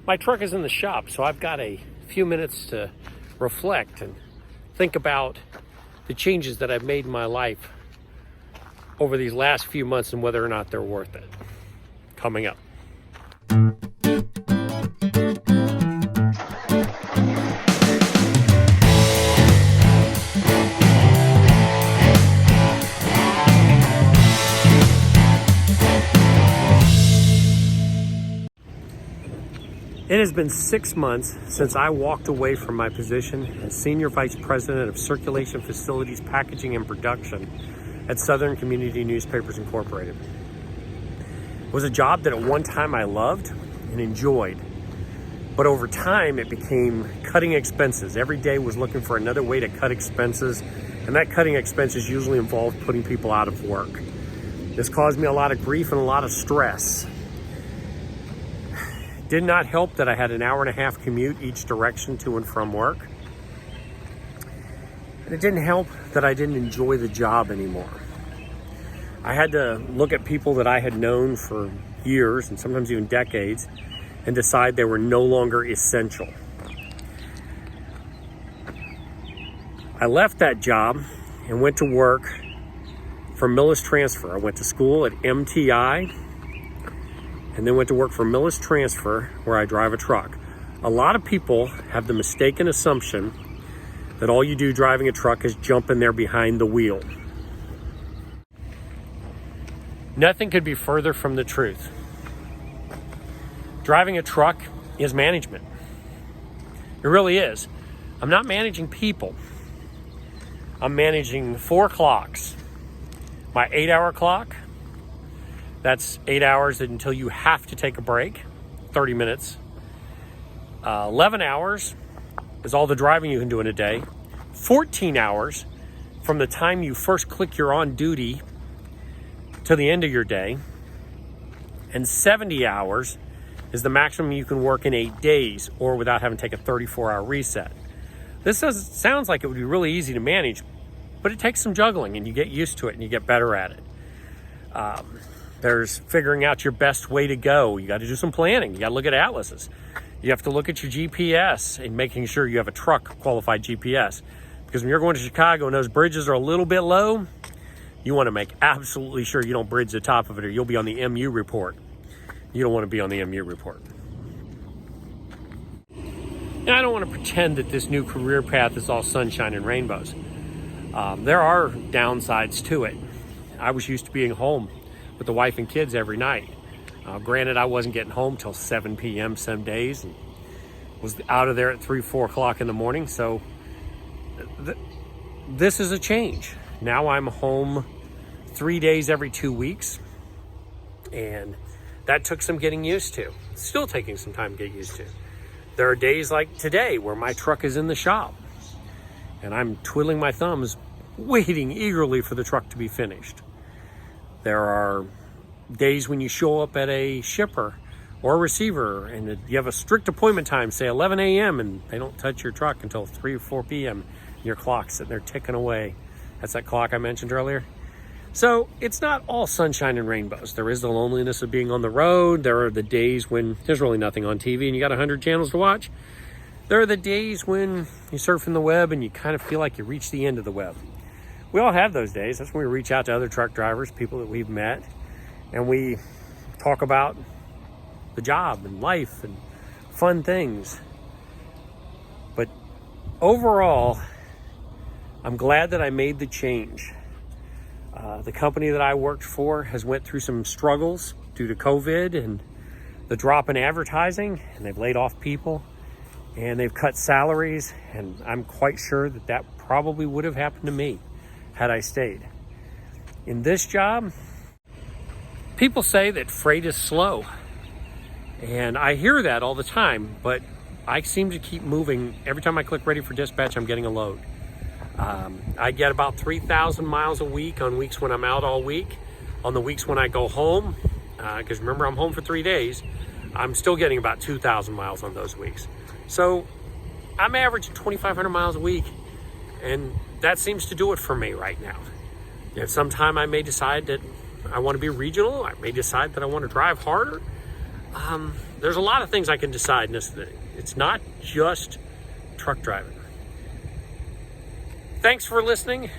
My truck is in the shop, so I've got a few minutes to reflect and think about the changes that I've made in my life over these last few months and whether or not they're worth it. Coming up. It has been 6 months since I walked away from my position as Senior Vice President of Circulation Facilities, Packaging, and Production at Southern Community Newspapers Incorporated. It was a job that at one time I loved and enjoyed, but over time it became cutting expenses. Every day was looking for another way to cut expenses, and that cutting expenses usually involved putting people out of work. This caused me a lot of grief and a lot of stress. Did not help that I had an hour-and-a-half commute each direction to and from work. And it didn't help that I didn't enjoy the job anymore. I had to look at people that I had known for years and sometimes even decades and decide they were no longer essential. I left that job and went to work for Millis Transfer. I went to school at MTI and then went to work for Millis Transfer, where I drive a truck. A lot of people have the mistaken assumption that all you do driving a truck is jump in there behind the wheel. Nothing could be further from the truth. Driving a truck is management. It really is. I'm not managing people. I'm managing 4 clocks. My 8-hour clock, that's 8 hours until you have to take a break, 30 minutes. 11 hours is all the driving you can do in a day. 14 hours from the time you first click your on duty to the end of your day. And 70 hours is the maximum you can work in 8 days or without having to take a 34-hour reset. This sounds like it would be really easy to manage, but it takes some juggling and you get used to it and you get better at it. There's figuring out your best way to go. You got to do some planning. You got to look at atlases. You have to look at your GPS and making sure you have a truck qualified GPS. Because when you're going to Chicago and those bridges are a little bit low, you want to make absolutely sure you don't bridge the top of it or you'll be on the MU report. You don't want to be on the MU report. Now, I don't want to pretend that this new career path is all sunshine and rainbows. There are downsides to it. I was used to being home with the wife and kids every night. Granted, I wasn't getting home till 7 p.m. some days and was out of there at 3, 4 o'clock in the morning. So this is a change. Now I'm home 3 days every 2 weeks. And that took some getting used to. Still taking some time to get used to. There are days like today where my truck is in the shop and I'm twiddling my thumbs, waiting eagerly for the truck to be finished. There are days when you show up at a shipper or a receiver and you have a strict appointment time, say 11 a.m., and they don't touch your truck until 3 or 4 p.m. Your clock's sitting there ticking away. That's that clock I mentioned earlier. So it's not all sunshine and rainbows. There is the loneliness of being on the road. There are the days when there's really nothing on TV and you got 100 channels to watch. There are the days when you're surfing the web and you kind of feel like you reached the end of the web. We all have those days. That's when we reach out to other truck drivers, people that we've met, and we talk about the job and life and fun things. But overall, I'm glad that I made the change. The company that I worked for has went through some struggles due to COVID and the drop in advertising, and they've laid off people and they've cut salaries, and I'm quite sure that that probably would have happened to me had I stayed. In this job, people say that freight is slow, and I hear that all the time, but I seem to keep moving. Every time I click ready for dispatch, I'm getting a load. I get about 3,000 miles a week on weeks when I'm out all week. On the weeks when I go home, because remember I'm home for 3 days, I'm still getting about 2,000 miles on those weeks. So I'm averaging 2,500 miles a week, and that seems to do it for me right now. At some time I may decide that I want to be regional. I may decide that I want to drive harder. there's a lot of things I can decide in this thing. It's not just truck driving. Thanks for listening,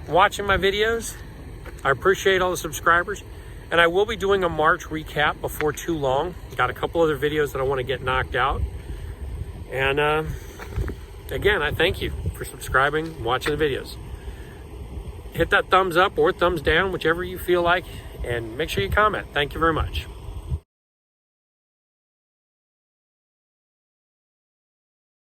watching my videos. I appreciate all the subscribers. And I will be doing a March recap before too long. Got a couple other videos that I want to get knocked out. And again, I thank you for subscribing, watching the videos. Hit that thumbs up or thumbs down, whichever you feel like, and make sure you comment. Thank you very much.